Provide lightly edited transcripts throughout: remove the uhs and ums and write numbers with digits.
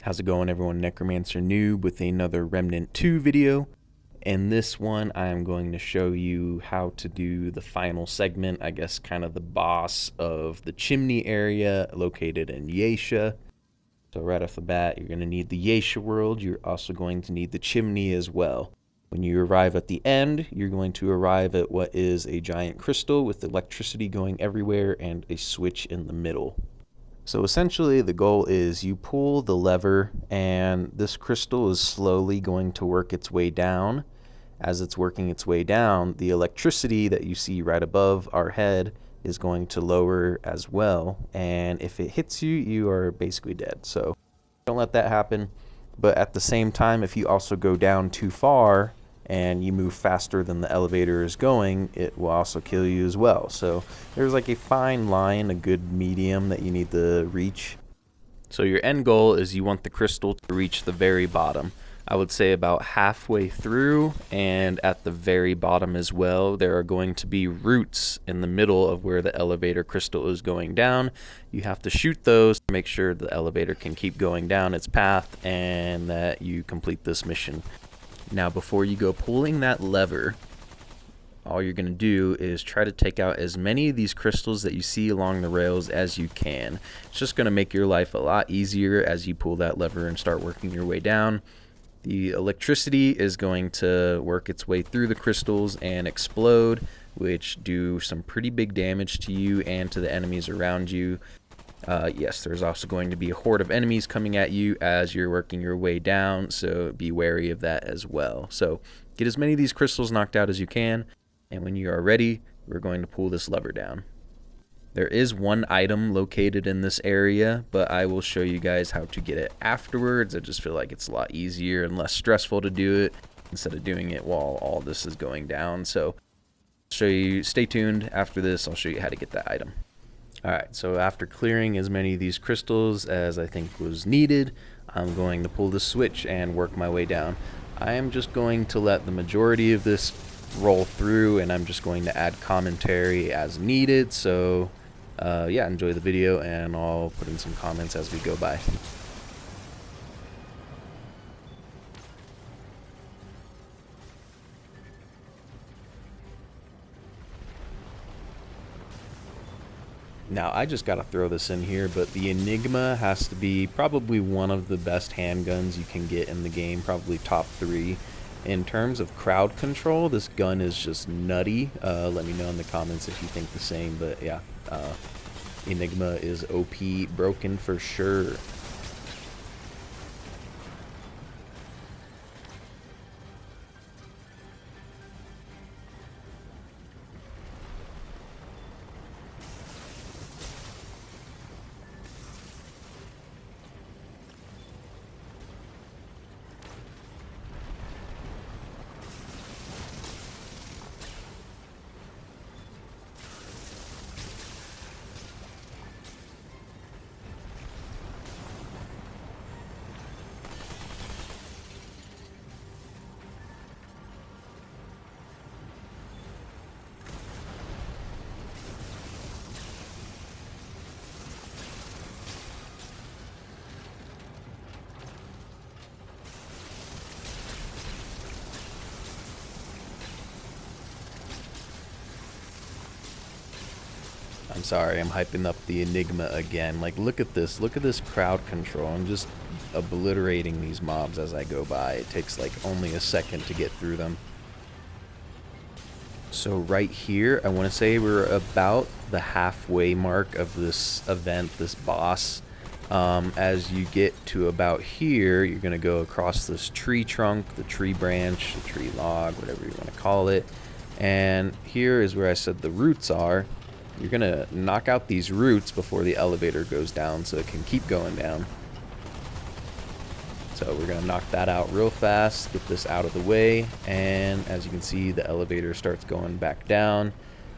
How's it going, everyone? Necromancer Noob with another Remnant 2 video. In this one, I'm going to show you how to do the final segment, I guess kind of the boss of the Chimney area located in Yaesha. So right off the bat, you're going to need the yaesha world. You're also going to need the Chimney as well. When you arrive at the end, you're going to arrive at what is a giant crystal with electricity going everywhere and a switch in the middle. So essentially the goal is you pull the lever and this crystal is slowly going to work its way down. As it's working its way down, the electricity that you see right above our head is going to lower as well. And if it hits you, you are basically dead. So don't let that happen. But at the same time, if you also go down too far and you move faster than the elevator is going, it will also kill you as well. So there's like a fine line, a good medium that you need to reach. So your end goal is you want the crystal to reach the very bottom. I would say about halfway through and at the very bottom as well. There are going to be roots in the middle of where the elevator crystal is going down. You have to shoot those to make sure the elevator can keep going down its path and that you complete this mission. Now, before you go pulling that lever, all you're going to do is try to take out as many of these crystals that you see along the rails as you can. It's just going to make your life a lot easier as you pull that lever and start working your way down. The electricity is going to work its way through the crystals and explode, which do some pretty big damage to you and to the enemies around you. Yes, there's also going to be a horde of enemies coming at you as you're working your way down, so be wary of that as well. So get as many of these crystals knocked out as you can, and when you are ready, we're going to pull this lever down. There is one item located in this area, but I will show you guys how to get it afterwards. I just feel like it's a lot easier and less stressful to do it instead of doing it while all this is going down. So I'll show you, stay tuned. After this, I'll show you how to get that item. Alright, so after clearing as many of these crystals as I think was needed, I'm going to pull the switch and work my way down. I am just going to let the majority of this roll through, and I'm just going to add commentary as needed. So yeah, enjoy the video, and I'll put in some comments as we go by. Now, I just gotta throw this in here, but the Enigma has to be probably one of the best handguns you can get in the game, probably top 3. In terms of crowd control, this gun is just nutty. Let me know in the comments if you think the same, but yeah, Enigma is OP, broken for sure. I'm sorry, I'm hyping up the Enigma again. Like, look at this crowd control. I'm just obliterating these mobs as I go by. It takes like only a second to get through them. So right here, I want to say we're about the halfway mark of this event, this boss. As you get to about here, you're going to go across this tree trunk, the tree branch, the tree log, whatever you want to call it. And here is where I said the roots are. You're going to knock out these roots before the elevator goes down so it can keep going down. So we're going to knock that out real fast, get this out of the way, and as you can see, the elevator starts going back down.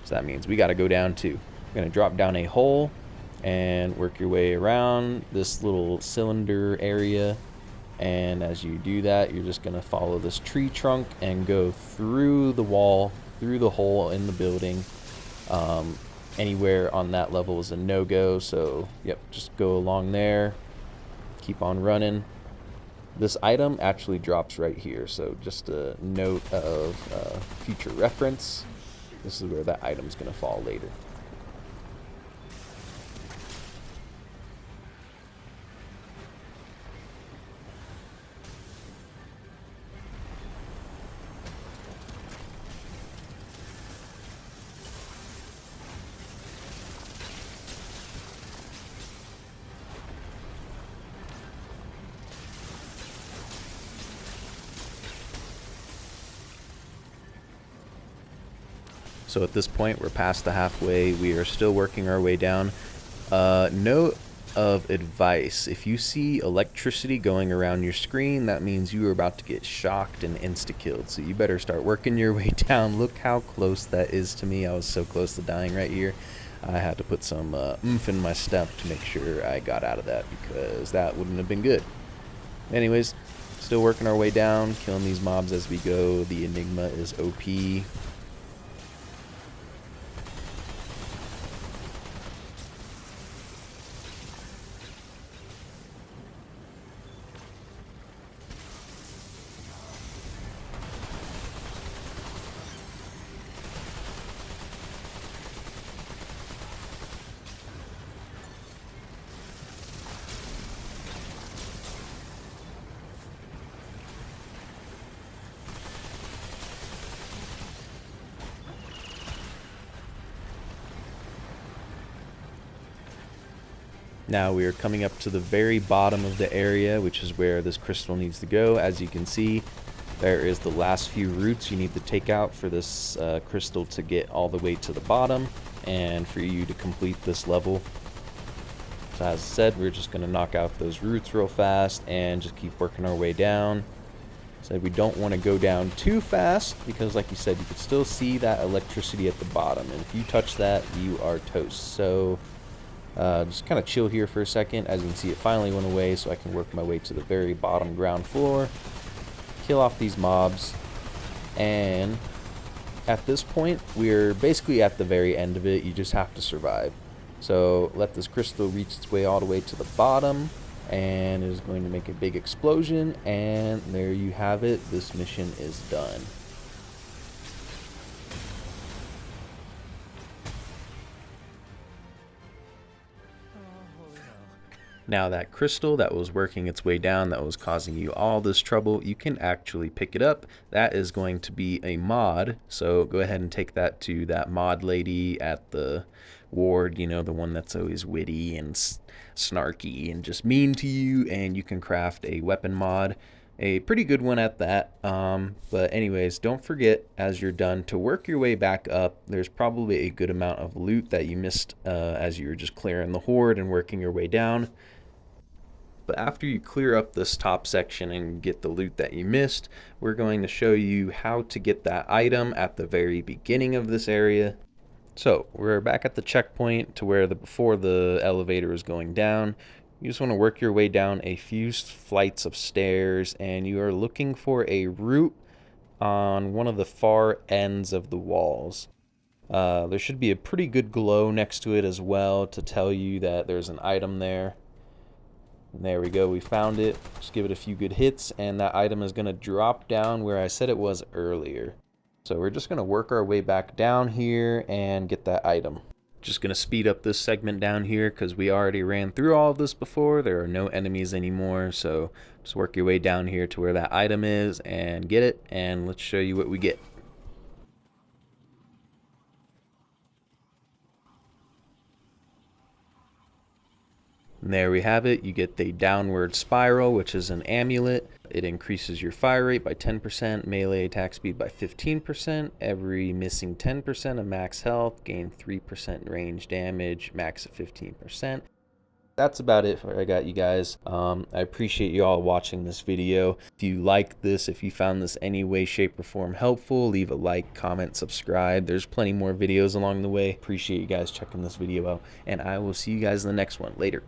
So that means we got to go down too. We're going to drop down a hole and work your way around this little cylinder area. And as you do that, you're just going to follow this tree trunk and go through the wall, through the hole in the building. Anywhere on that level is a no-go, so yep, just go along there, keep on running, This item actually drops right here, so just a note of future reference. This is where that item's going to fall later. So at this point, we're past the halfway. We are still working our way down. Note of advice: if you see electricity going around your screen, that means you are about to get shocked and insta-killed. So you better start working your way down. Look how close that is to me. I was so close to dying right here. I had to put some oomph in my step to make sure I got out of that, because that wouldn't have been good. Anyways, still working our way down, killing these mobs as we go. The Enigma is OP. Now we are coming up to the very bottom of the area, which is where this crystal needs to go. As you can see, there is the last few roots you need to take out for this crystal to get all the way to the bottom and for you to complete this level. So as I said, we're just going to knock out those roots real fast and just keep working our way down. So we don't want to go down too fast because, like you said, you can still see that electricity at the bottom, and if you touch that, you are toast. So just kind of chill here for a second. As you can see, it finally went away, so I can work my way to the very bottom ground floor, kill off these mobs, and at this point, we're basically at the very end of it. You just have to survive. So let this crystal reach its way all the way to the bottom, and it is going to make a big explosion, and there you have it. This mission is done. Now that crystal that was working its way down, that was causing you all this trouble, you can actually pick it up. That is going to be a mod, so go ahead and take that to that mod lady at the ward, you know, the one that's always witty and snarky and just mean to you, and you can craft a weapon mod. A pretty good one at that. But anyways, don't forget, as you're done, to work your way back up. There's probably a good amount of loot that you missed as you were just clearing the horde and working your way down. But after you clear up this top section and get the loot that you missed, we're going to show you how to get that item at the very beginning of this area. So we're back at the checkpoint to where before the elevator is going down. You just want to work your way down a few flights of stairs, and you are looking for a root on one of the far ends of the walls. There should be a pretty good glow next to it as well to tell you that there's an item there. And there we go, we found it. Just give it a few good hits, and that item is going to drop down where I said it was earlier. So we're just going to work our way back down here and get that item. Just going to speed up this segment down here because we already ran through all of this before. There are no enemies anymore, so just work your way down here to where that item is and get it, and let's show you what we get. And there we have it. You get the downward spiral, which is an amulet. It increases your fire rate by 10%, melee attack speed by 15%, every missing 10% of max health, gain 3% range damage, max of 15%. That's about it for what I got, you guys. I appreciate you all watching this video. If you like this, if you found this any way, shape, or form helpful, leave a like, comment, subscribe. There's plenty more videos along the way. Appreciate you guys checking this video out, and I will see you guys in the next one. Later.